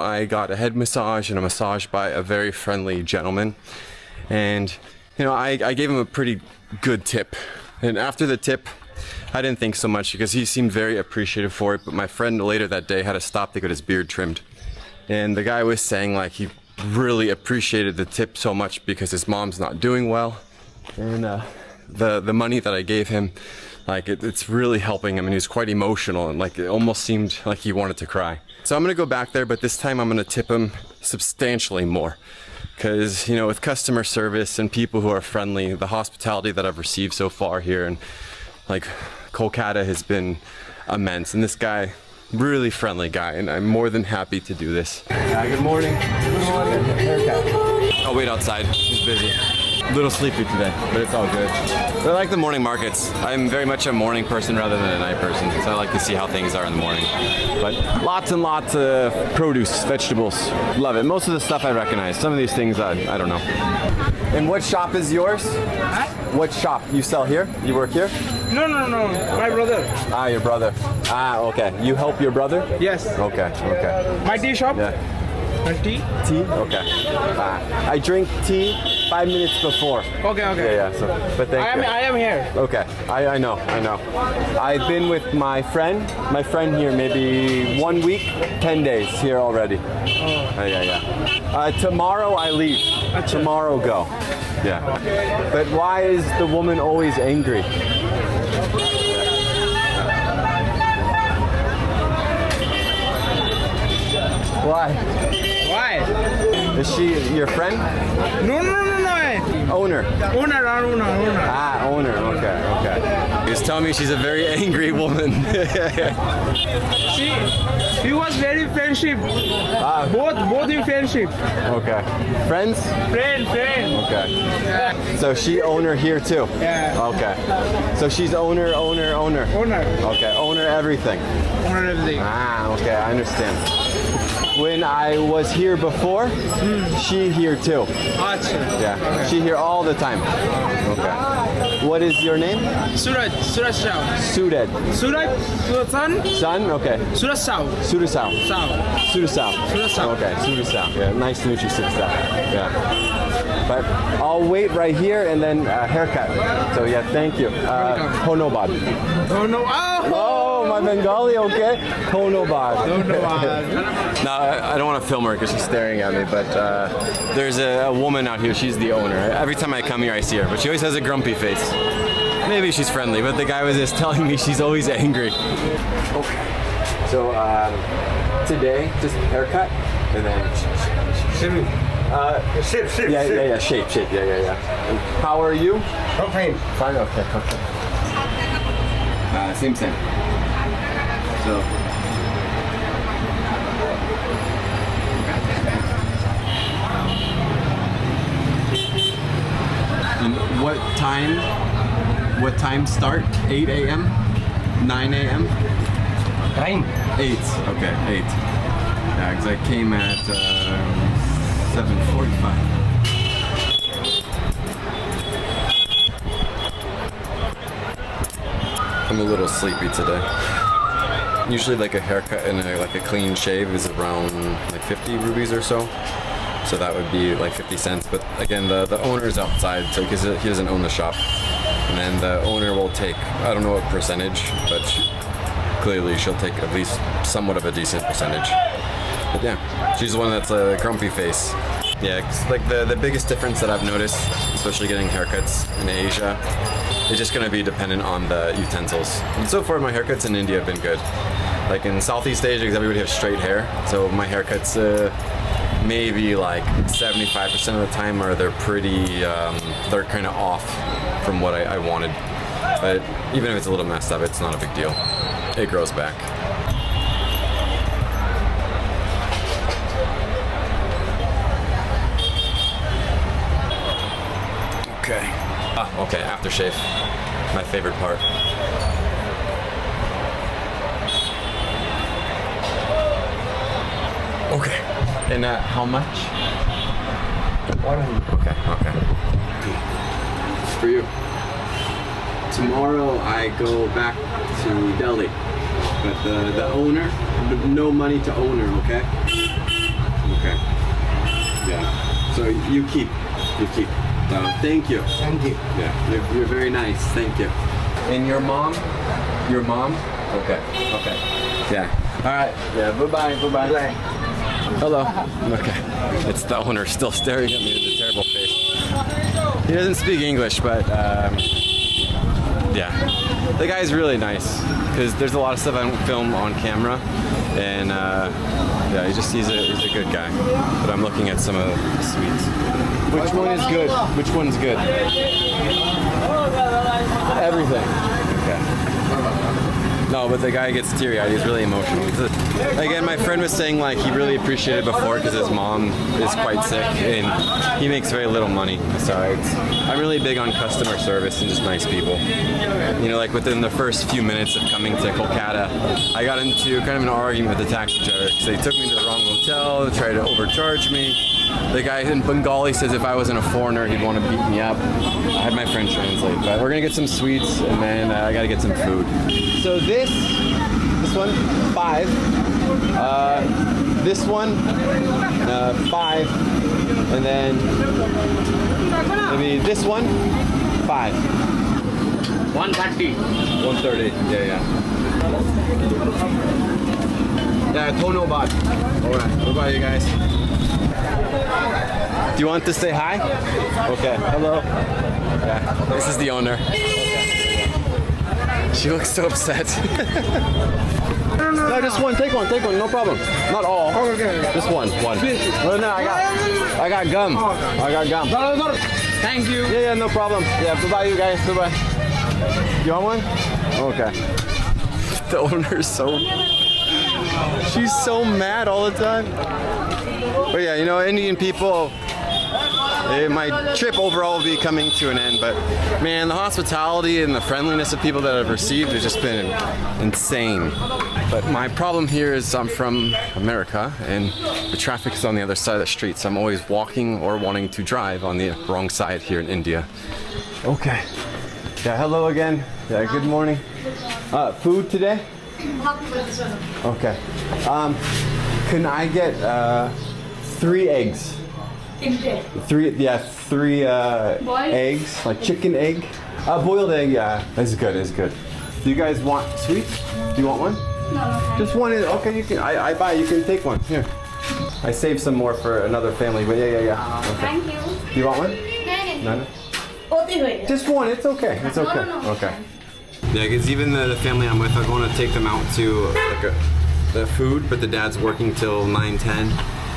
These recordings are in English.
I got a head massage and a massage by a very friendly gentleman. And, you know, I gave him a pretty good tip. And after the tip, I didn't think so much because he seemed very appreciative for it. But my friend later that day had to stop to get his beard trimmed. And the guy was saying like he really appreciated the tip so much because his mom's not doing well. And the money that I gave him, like it's really helping him, and he was quite emotional, and like it almost seemed like he wanted to cry. So I'm gonna go back there, but this time I'm gonna tip him substantially more. Because, you know, with customer service and people who are friendly, the hospitality that I've received so far here, and like Kolkata has been immense. And this guy, really friendly guy, and I'm more than happy to do this. Good morning. Good morning. Haircut. I'll wait outside. He's busy. A little sleepy today, but it's all good. I like the morning markets. I'm very much a morning person rather than a night person, so I like to see how things are in the morning. But lots and lots of produce, vegetables. Love it. Most of the stuff I recognize. Some of these things I don't know. And what shop is yours? Huh? What shop? You sell here? You work here? No. My brother. Ah, your brother. Ah, okay. You help your brother? Yes. Okay. My tea shop? Yeah. Tea? Tea? Okay. I drink tea 5 minutes before. Okay. Yeah. So, but thank you. I am here. Okay. I know. I've been with my friend here maybe 1 week, 10 days here already. Yeah. Tomorrow I leave. Tomorrow go. Yeah. But why is the woman always angry? Why? Is she your friend? No. Owner. Owner. Ah, owner. Okay. He was telling me she's a very angry woman. He was very friendship. Both in friendship. Okay. Friends? Friend. Okay. Yeah. So she owner here too? Yeah. Okay. So she's owner. Owner. Okay. Owner everything. Owner everything. Ah, okay. I understand. When I was here before, she here too. Yeah, okay. She here all the time. Okay. What is your name? Suraj Shao. Sudet. Suraj, Son? Okay. Suraj Shao. Surasao. Surasao. Okay, Surasao. Yeah, nice to meet you, Surasao. Yeah. But I'll wait right here and then haircut. So yeah, thank you. Honobad. Oh, my Bengali, okay? Honobad. No, I don't want to film her because she's staring at me, but there's a woman out here. She's the owner. Every time I come here, I see her, but she always has a grumpy face. Maybe she's friendly, but the guy was just telling me she's always angry. Okay. So today, just haircut, and then Shape. Yeah, shape. Yeah. And how are you? I'm fine. Fine. Okay. Same. So. And what time start? 8 a.m.? 9 a.m.? 9. 8. Okay, 8. Yeah, because I came at 7:45. I'm a little sleepy today. Usually like a haircut and like a clean shave is around like 50 rupees or so. So that would be like 50 cents. But again, the owner's outside, so because he doesn't own the shop. And then the owner will take, I don't know what percentage, but clearly she'll take at least somewhat of a decent percentage. But yeah, she's the one that's a grumpy face. Yeah, 'cause like the biggest difference that I've noticed, especially getting haircuts in Asia, is just gonna be dependent on the utensils. And so far my haircuts in India have been good. Like in Southeast Asia, because everybody has straight hair, so my haircuts maybe like 75% of the time they're pretty, they're kind of off from what I wanted. But even if it's a little messed up, it's not a big deal. It grows back. Okay. Okay, aftershave. My favorite part. Okay. And how much? 100. Okay. For you. Tomorrow I go back to Delhi. But the owner, no money to owner, okay? So you keep. No, thank you. Thank you. Yeah, you're very nice. Thank you. And your mom? Your mom? Okay. Yeah. All right. Yeah. Bye. Hello. Okay. It's the owner still staring at me with a terrible face. He doesn't speak English, but yeah. The guy's really nice because there's a lot of stuff I don't film on camera, and yeah, he's a good guy. But I'm looking at some of the sweets. Which one is good? Which one's good? Everything. Okay. No, but the guy gets teary-eyed. He's really emotional. Again, my friend was saying like he really appreciated it before because his mom is quite sick and he makes very little money. So I'm really big on customer service and just nice people. You know, like within the first few minutes of coming to Kolkata, I got into kind of an argument with the taxi driver because they took me to the wrong hotel, tried to overcharge me. The guy in Bengali says if I wasn't a foreigner, he'd want to beat me up. I had my friend translate, but we're gonna get some sweets and then I gotta get some food. So this one, 5. This one, 5. And then maybe this one, 5. 130. 130. Yeah. Yeah, tono baht. Alright, bye-bye you guys. Do you want to say hi? Okay, hello. Yeah, this is the owner. Okay. She looks so upset. No, just one, take one, no problem. Not all. Okay. Just one. No, I got gum. No. Thank you. Yeah, no problem. Yeah, bye-bye you guys, bye-bye. You want one? Okay. The owner's she's so mad all the time. But yeah, you know, Indian people, my trip overall will be coming to an end, but man, the hospitality and the friendliness of people that I've received has just been insane. But my problem here is I'm from America and the traffic is on the other side of the street, so I'm always walking or wanting to drive on the wrong side here in India. Okay. Yeah, hello again. Yeah, good morning. Food today? Okay. Can I get 3 eggs? 3 eggs, like chicken egg. Boiled egg, yeah. It's good. Do you guys want sweets? Do you want one? No. Just one is okay. You can. I buy. You can take one. Here. I saved some more for another family, but yeah. Okay. Thank you. Do you want one? No. Just one. It's okay. It's okay. No. Okay. Yeah, because even the family I'm with, I'm going to take them out to the food, but the dad's working till 9-10,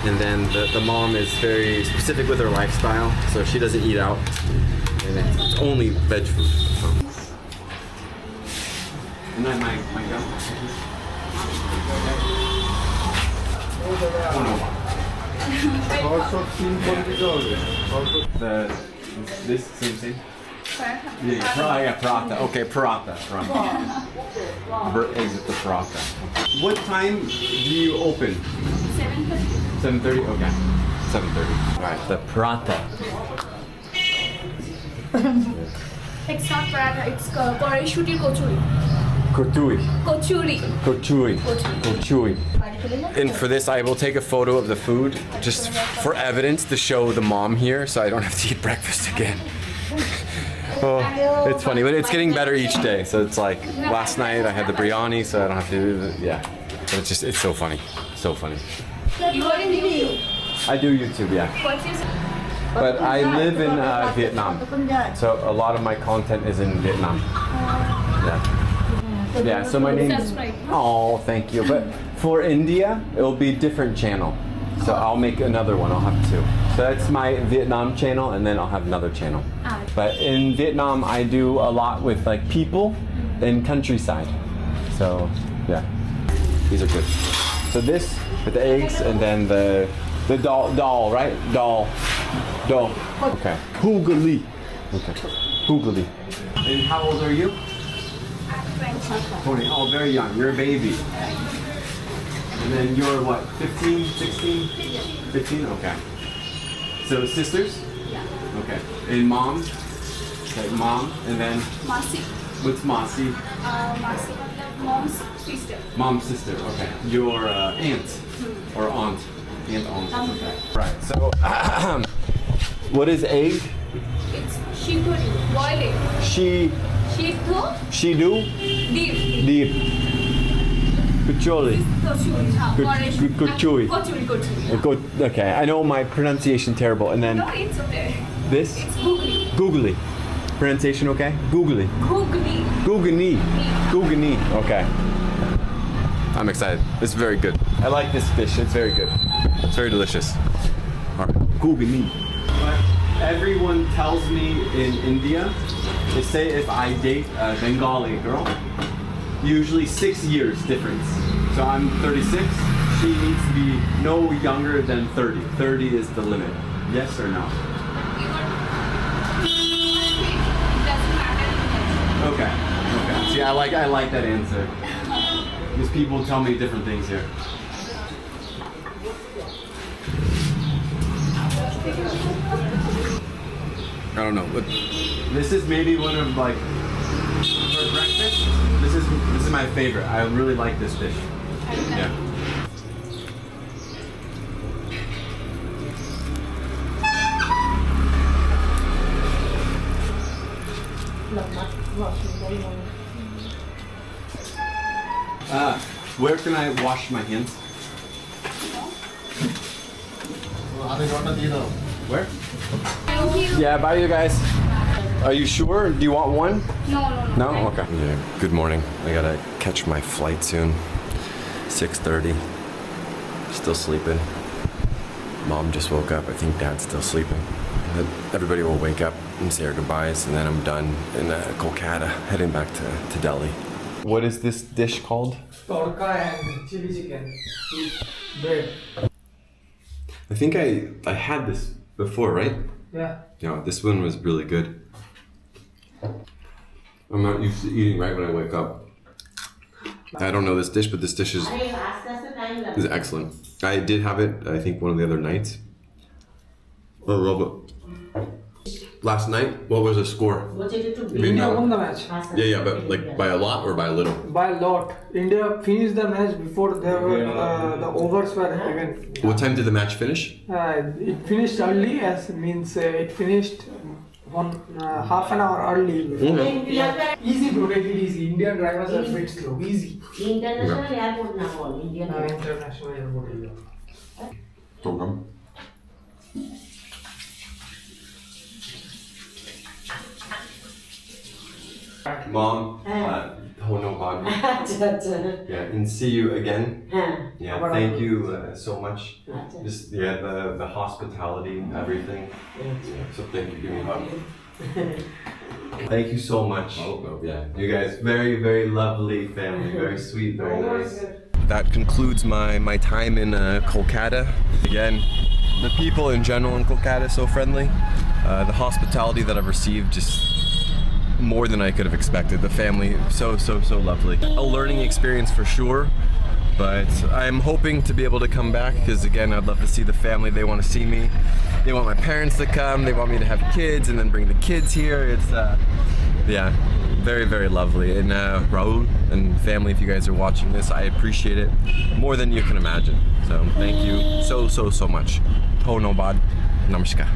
and then the mom is very specific with her lifestyle, so she doesn't eat out, and it's only veg food. So. And then my gum. This same thing. Yeah, paratha. Okay, paratha. Eggs with the paratha. What time do you open? 7:30. 7:30? Okay. 7:30. Alright, the paratha. It's not paratha, it's Kochuri. Kochuri. And for this, I will take a photo of the food just for evidence to show the mom here so I don't have to eat breakfast again. Oh, it's funny, but it's getting better each day. So it's like last night I had the biryani, so I don't have to. Yeah, but it's so funny, so funny. You are in YouTube? I do YouTube, yeah. What's your... But I live in Vietnam, so a lot of my content is in Vietnam. Yeah. Yeah. So my name. Oh, thank you. But for India, it will be different channel. So I'll make another one. I'll have 2. So that's my Vietnam channel, and then I'll have another channel. But in Vietnam, I do a lot with like people and countryside. So yeah, these are good. So this with the eggs, and then the dal, right? Dal. Okay. Hoogali. Okay. Hoogali. And how old are you? 20. Oh, very young. You're a baby. And then you're what, 15, 16? 15? Okay. So sisters? Yeah. Okay. And mom? Okay, mom, and then? Masi. What's Masi? Masi, mom's sister. Mom's sister, okay. Your aunt or aunt? Aunt, okay. Right, so What is egg? It's shikori. Boil it. Shiddu? Shiddu. Deep. Deep. Kucholi. Kochuri. Kochuri. Kochuri. Okay, I know my pronunciation terrible. And then No, it's okay. this? It's googly. Googly. Pronunciation okay? Googly. Googly. Googly. Googly. Okay. I'm excited. It's very good. I like this fish. It's very good. It's very delicious. Googly. Everyone tells me in India, they say if I date a Bengali girl, usually 6 years difference. So I'm 36. She needs to be no younger than 30. 30 is the limit. Yes or no? It doesn't matter. Okay. Okay. See, I like that answer. Because people tell me different things here. I don't know, but this is maybe one of like for breakfast. This is my favorite. I really like this dish. Yeah. Where can I wash my hands? Where? Thank you. Yeah, bye you guys. Are you sure? Do you want one? No. No? Okay. Yeah, good morning. I gotta catch my flight soon. 6:30. Still sleeping. Mom just woke up. I think Dad's still sleeping. And then everybody will wake up and say our goodbyes, and then I'm done in Kolkata, heading back to Delhi. What is this dish called? Tadka and chili chicken. Bread. I think I had this before, right? Yeah. Yeah, this one was really good. I'm not used to eating right when I wake up. I don't know this dish, but this dish is excellent. I did have it, I think, one of the other nights. I love it. Last night, what was the score? India won the match. Yeah, but like by a lot or by a little? By a lot. India finished the match before the overs were given. What time did the match finish? It finished early, as means it finished half an hour early. Easy bro, take it easy. Indian drivers are a bit slow. Easy. International airport now, Indian airport. International airport. Program. Mom, Honobad. Yeah, and see you again. Yeah, thank you so much. Just the hospitality and everything. Yeah, so thank you, give me a hug. Thank you so much. Yeah, you guys, very, very lovely family, very sweet, very nice. That concludes my time in Kolkata. Again, the people in general in Kolkata so friendly. The hospitality that I've received just more than I could have expected. The family, so lovely. A learning experience for sure, but I'm hoping to be able to come back because again, I'd love to see the family. They want to see me. They want my parents to come. They want me to have kids and then bring the kids here. It's yeah, very, very lovely. And Rahul and family, if you guys are watching this, I appreciate it more than you can imagine. So thank you so much. Honobad. Namaskar.